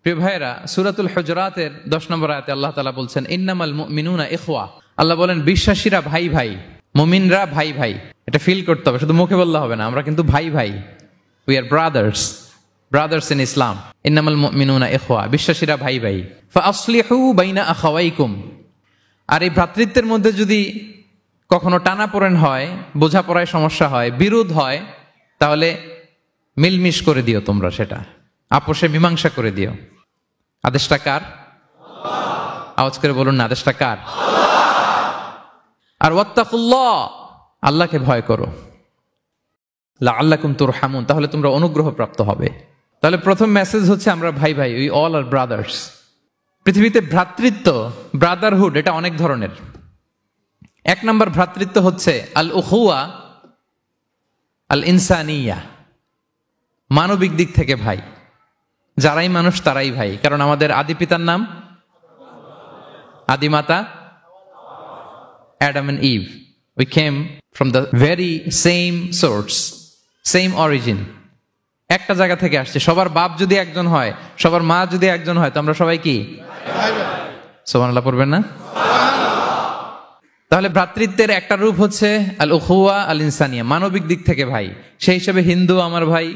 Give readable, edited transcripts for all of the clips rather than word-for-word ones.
প্রিয় ভাইয়েরা, সূরাতুল হুজুরাতের 10 নম্বর আয়াতে আল্লাহ তাআলা বলছেন ইন্নামাল মুমিনুনা ইখওয়া। আল্লাহ বলেন বিশ্বাসীরা ভাই ভাই, মুমিনরা ভাই ভাই। এটা ফিল করতে হবে, শুধু মুখে বললে হবে না। আমরা কিন্তু ভাই ভাই, উই আর ব্রাদার্স ইন ইসলাম। ইন্নামাল মুমিনুনা ইখওয়া, বিশ্বাসীরা ভাই ভাই। ফাআসলিহু বাইনা আখাওয়াইকুম। আর এই ভ্রাতৃত্বের মধ্যে যদি কখনো টানাপোড়েন হয়, বোঝাপড়ায় সমস্যা হয়, বিরোধ হয়, তাহলে মিলমিশ করে দিও, তোমরা সেটা আপোষে মীমাংসা করে দিও। আদেশটা কার? আওয়াজ করে বলুন না, আদেশটা কার? আর ওয়াত্তাকুল্লাহ, আল্লাহকে ভয় করো। লাআল্লাকুম তুরহামুন, তাহলে তোমরা অনুগ্রহ প্রাপ্ত হবে। তাহলে প্রথম মেসেজ হচ্ছে আমরা ভাই ভাই, উই অল আর ব্রাদার্স। পৃথিবীতে ভ্রাতৃত্ব, ব্রাদারহুড, এটা অনেক ধরনের। এক নম্বর ভ্রাতৃত্ব হচ্ছে আল উখুয়া আল ইনসানিয়া, মানবিক দিক থেকে ভাই। যারাই মানুষ তারাই ভাই, কারণ আমাদের আদি পিতার নাম, আদিমাতা Adam and Eve. We came from the very same source, same origin. একটা জায়গা থেকে আসছে। সবার বাপ যদি একজন হয়, সবার মা যদি একজন হয়, তো আমরা সবাই কি? সুবহানাল্লাহ পড়বেন না? তাহলে ভ্রাতৃত্বের একটা রূপ হচ্ছে আল উখুয়া আল ইনসানিয়া, মানবিক দিক থেকে ভাই। সেই হিসেবে হিন্দু আমার ভাই,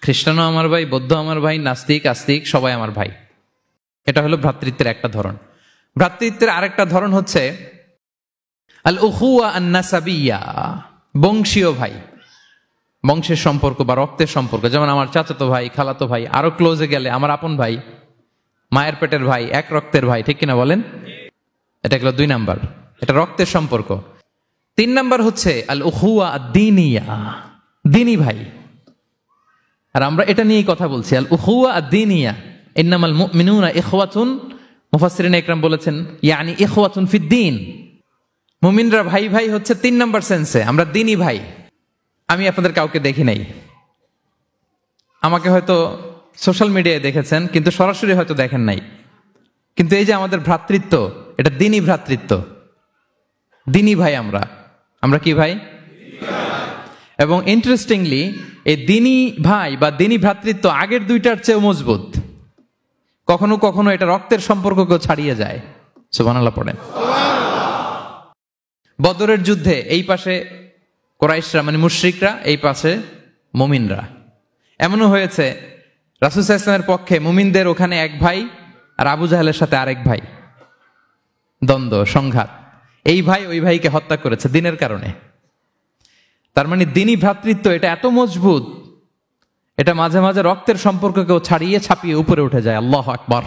খ্রিস্টানও আমার ভাই, বৌদ্ধ আমার ভাই, নাস্তিক আস্তিক সবাই আমার ভাই। এটা হলো ভ্রাতৃত্বের একটা ধরন। ভ্রাতৃত্বের আরেকটা ধরন হচ্ছে আল উখুয়া আন নাসাবিয়া, বংশীয় ভাই, বংশের সম্পর্ক বা রক্তের সম্পর্ক। যেমন আমার চাচাতো ভাই, খালাতো ভাই, আরো ক্লোজে গেলে আমার আপন ভাই, মায়ের পেটের ভাই, এক রক্তের ভাই, ঠিক কিনা বলেন? এটা গেল 2 নাম্বার, এটা রক্তের সম্পর্ক। 3 নাম্বার হচ্ছে আল উখুয়া আদ-দীনিয়া, দ্বীনি ভাই। আর আমরা এটা নিয়েই কথা বলছি, আল উখুয়া আদ-দীনিয়া। ইন্নামাল মুমিনুনা ইখওয়াতুন, মুফাসসিরিন ইকরাম বলেছেন ইয়ানি ইখওয়াতুন ফিদ-দীন। মুমিনরা ভাই ভাই হচ্ছে 3 নাম্বার সেন্সে, আমরা দ্বীনি ভাই। আমি আপনাদের কাউকে দেখি নাই, আমাকে হয়তো সোশ্যাল মিডিয়ায় দেখেছেন, কিন্তু সরাসরি হয়তো দেখেন নাই। কিন্তু এই যে আমাদের ভ্রাতৃত্ব, এটা দ্বীনি ভ্রাতৃত্ব, দ্বীনি ভাই। আমরা কি ভাই? এবং ইন্টারেস্টিংলি এই দ্বীনি ভাই বা দ্বীনি ভ্রাতৃত্ব আগের 2টার চেয়েও মজবুত। কখনো কখনো এটা রক্তের সম্পর্ককেও ছাড়িয়ে যায়। সুবহানাল্লাহ পড়েন। বদরের যুদ্ধে এই পাশে কুরাইশরা মানে মুশরিকরা, এই পাশে মুমিনরা। এমনও হয়েছে রাসূল সাল্লাল্লাহু আলাইহি ওয়াসাল্লামের পক্ষে মুমিনদের ওখানে এক ভাই, আর আবু জাহেলের সাথে আরেক ভাই, দ্বন্দ্ব সংঘাত। এই ভাই ওই ভাইকে হত্যা করেছে দ্বীনের কারণে। তার মানে দ্বীনি ভ্রাতৃত্ব এটা এত মজবুত, এটা মাঝে মাঝে রক্তের সম্পর্ককেও ছাড়িয়ে ছাপিয়ে উপরে উঠে যায়। আল্লাহু আকবার।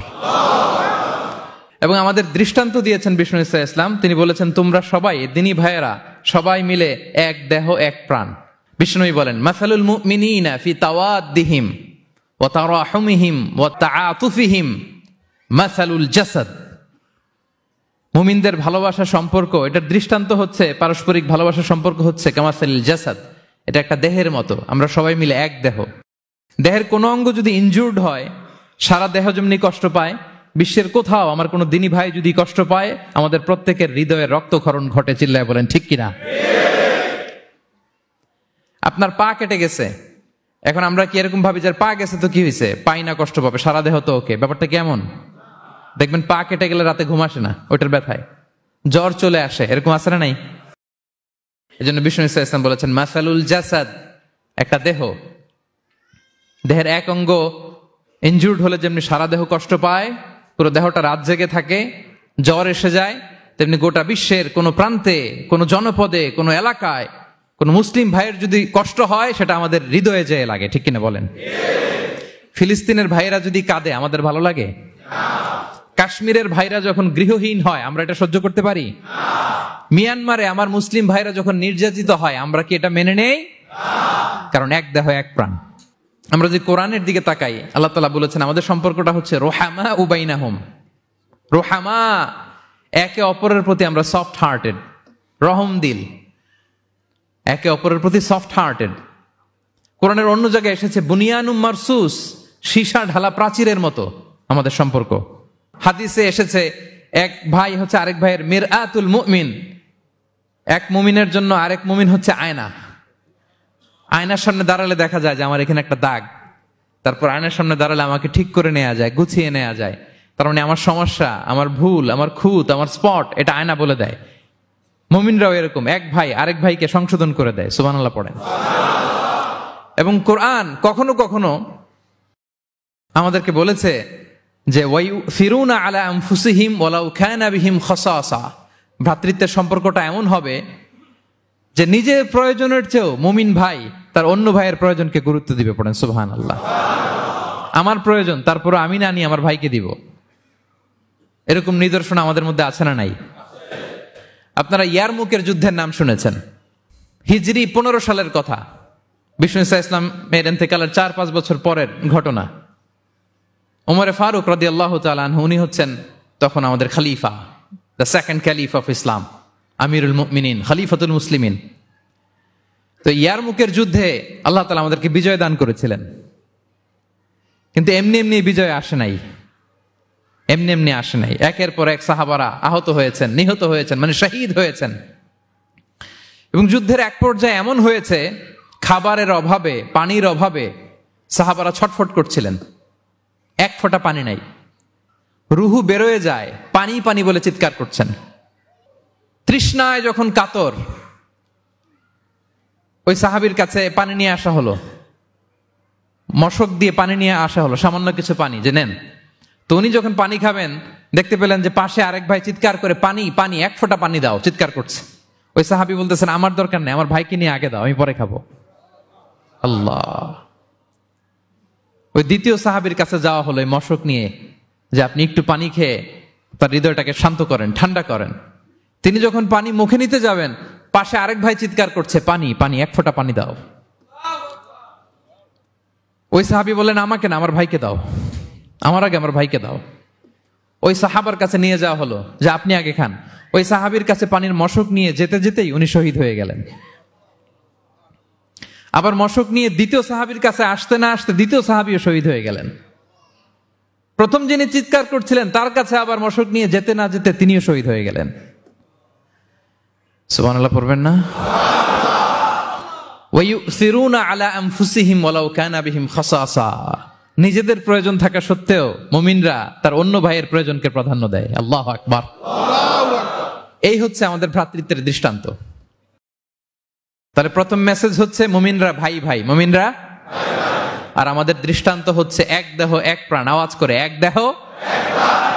এবং আমাদের দৃষ্টান্ত দিয়েছেন বিষ্ণু ইসলাম, তিনি বলেছেন তোমরা সবাই দ্বীনি ভাইয়েরা, সবাই মিলে এক দেহ এক প্রাণ। বিষ্ণুই বলেন মাসালুল মুমিনিনা ফি তাওয়াদ্দিহিম ওয়া তারাহুমিহিম ওয়া তাআতুফিহিম মাসালুল জাসাদ। মুমিনদের ভালোবাসা সম্পর্ক, এটার দৃষ্টান্ত হচ্ছে, পারস্পরিক ভালোবাসা সম্পর্ক হচ্ছে কামাসালিল জাসাদ, এটা একটা দেহের মতো। আমরা সবাই মিলে এক দেহ। দেহের কোনো অঙ্গ যদি ইনজুর্ড হয়, সারা দেহ যেমনি কষ্ট পায়, বিশ্বের কোথাও আমার কোনো দ্বীনি ভাই যদি কষ্ট পায়, আমাদের প্রত্যেকের হৃদয়ে রক্তক্ষরণ ঘটে। চিল্লায় বলেন ঠিক কিনা? আপনার পা কেটে গেছে, এখন আমরা কি এরকম ভাবি যে পা গেছে তো কি হয়েছে, পাই না, কষ্ট পাবে, সারা দেহ তো ওকে। ব্যাপারটা কেমন? দেখবেন পা কেটে গেলে রাতে ঘুম আসে না, ওইটার ব্যথায় জ্বর চলে আসে, এরকম আসে না নাই? এই জন্য বিষ্ণু ইসলাম বলেছেন মাসালুল জাসাদ, একটা দেহ, দেহের এক অঙ্গ ইনজুর্ড হলে যেমনি সারা দেহ কষ্ট পায়, পুরো দেহটা রাত জেগে থাকে, জ্বর এসে যায়, তেমনি গোটা বিশ্বের কোনো প্রান্তে, কোনো জনপদে, কোনো এলাকায় কোনো মুসলিম ভাইয়ের যদি কষ্ট হয়, সেটা আমাদের হৃদয়ে যেয়ে লাগে। ঠিক কিনা বলেন? ফিলিস্তিনের ভাইয়েরা যদি কাঁদে, আমাদের ভালো লাগে? কাশ্মীরের ভাইরা যখন গৃহহীন হয়, আমরা এটা সহ্য করতে পারি? মিয়ানমারে আমার মুসলিম ভাইরা যখন নির্যাতিত হয়, আমরা কি এটা মেনে নেই? কারণ এক দেহ এক প্রাণ। আমরা যদি কোরআনের দিকে তাকাই, আল্লাহ তাআলা বলেছেন আমাদের সম্পর্কটা হচ্ছে রোহামা উবাইনাহুম। রোহামা, একে অপরের প্রতি আমরা সফট হার্টেড, রহম দিল, একে অপরের প্রতি সফট হার্টেড। কোরআনের অন্য জায়গায় এসেছে বুনিয়ানুম মারসুস, সীসা ঢালা প্রাচীরের মতো আমাদের সম্পর্ক। হাদিসে এসেছে এক ভাই হচ্ছে আরেক ভাইয়ের মিরআতুল মুমিন, এক মুমিনের জন্য আরেক মুমিন হচ্ছে আয়না। আয়নার সামনে দাঁড়ালে দেখা যায় যে আমার এখানে একটা দাগ, তারপর আয়নার সামনে দাঁড়ালে আমাকে ঠিক করে নেওয়া যায়, গুছিয়ে নেওয়া যায়। তার মানে আমার সমস্যা, আমার ভুল, আমার খুঁত, আমার স্পট, এটা আয়না বলে দেয়। মুমিনরাও এরকম, এক ভাই আরেক ভাইকে সংশোধন করে দেয়। সুবহানাল্লাহ পড়েন। এবং কোরআন কখনো কখনো আমাদেরকে বলেছে যে ওয়ায়ুসিরুনা আলা আনফুসিহিম ওয়ালাউ কানা বিহিম খাসাসা, ভ্রাতৃত্বের সম্পর্কটা এমন হবে যে নিজের প্রয়োজনের চেয়েও মুমিন ভাই তার অন্য ভাইয়ের প্রয়োজনকে গুরুত্ব দিবে। পড়েন সুবহানাল্লাহ। আমার প্রয়োজন, তারপর আমি না নিয়ে আমার ভাইকে দিব। এরকম নিদর্শন আমাদের মধ্যে আছে না নাই? আপনারা ইয়ারমুকের যুদ্ধের নাম শুনেছেন, হিজরি 15 সালের কথা। বিষ্ণু ইসা ইসলামের ইন্তেকালের 4-5 বছর পরের ঘটনা। ওমরে ফারুক রাদিয়াল্লাহু তাআলা আনহু, উনি হচ্ছেন তখন আমাদের খলিফা, the second caliph of Islam, আমিরুল মুমিনিন, খলিফাতুল মুসলিমিন। তো ইয়ারমুকের যুদ্ধে আল্লাহ তাআলা আমাদেরকে বিজয় দান করেছিলেন। কিন্তু এমনি এমনি বিজয় আসে নাই, এমনি এমনি আসে নাই। একের পর এক সাহাবারা আহত হয়েছেন, নিহত হয়েছেন, মানে শহীদ হয়েছেন। এবং যুদ্ধের এক পর্যায়ে এমন হয়েছে, খাবারের অভাবে, পানির অভাবে সাহাবারা ছটফট করছিলেন। এক ফোঁটা পানি নাই, রুহু বেরোয় যায়, পানি পানি বলে চিৎকার করছেন। তৃষ্ণায় যখন কাতর, ওই সাহাবীর কাছে পানি নিয়ে আসা হলো, মশক দিয়ে পানি নিয়ে আসা হলো, সামান্য কিছু পানি, যে নেন। তো উনি যখন পানি খাবেন, দেখতে পেলেন যে পাশে আরেক ভাই চিৎকার করে পানি পানি, এক ফোঁটা পানি দাও, চিৎকার করছে। ওই সাহাবী বলতেছেন, আমার দরকার নেই, আমার ভাইকে নিয়ে আগে দাও, আমি পরে খাবো। আল্লাহ। ওই দ্বিতীয় সাহাবীর কাছে যাওয়া হলো এই মশক নিয়ে, যে আপনি একটু পানি খেয়ে তার হৃদয়টাকে শান্ত করেন, ঠান্ডা করেন। তিনি যখন পানি মুখে নিতে যাবেন, পাশে আরেক ভাই চিৎকার করছে, পানি পানি, এক ফোঁটা পানি দাও। ওই সাহাবী বললেন, আমাকে না, আমার ভাইকে দাও, আমার আগে আমার ভাইকে দাও। ওই সাহাবার কাছে নিয়ে যাওয়া হলো যে আপনি আগে খান। ওই সাহাবীর কাছে পানির মশক নিয়ে যেতে যেতেই উনি শহীদ হয়ে গেলেন। আবার মশক নিয়ে দ্বিতীয় সাহাবীর কাছে আসতে না আসতে দ্বিতীয় সাহাবীও শহীদ হয়ে গেলেন। প্রথম যিনি চিৎকার করছিলেন তার কাছে আবার মশক নিয়ে যেতে না যেতে তিনিও শহীদ হয়ে গেলেন। সুবহানাল্লাহ পড়বেন না? ওয়ায়ুসিরুনা আলা আনফুসিহিম ওয়ালাউ কানা বিহিম খাসাসা, নিজেদের প্রয়োজন থাকা সত্ত্বেও মুমিনরা তার অন্য ভাইয়ের প্রয়োজনকে প্রাধান্য দেয়। আল্লাহু আকবার। এই হচ্ছে আমাদের ভ্রাতৃত্বের দৃষ্টান্ত। তাহলে প্রথম মেসেজ হচ্ছে মুমিনরা ভাই ভাই, মুমিনরা আর আমাদের দৃষ্টান্ত হচ্ছে এক দেহ এক প্রাণ। আওয়াজ করে, এক দেহ এক প্রাণ।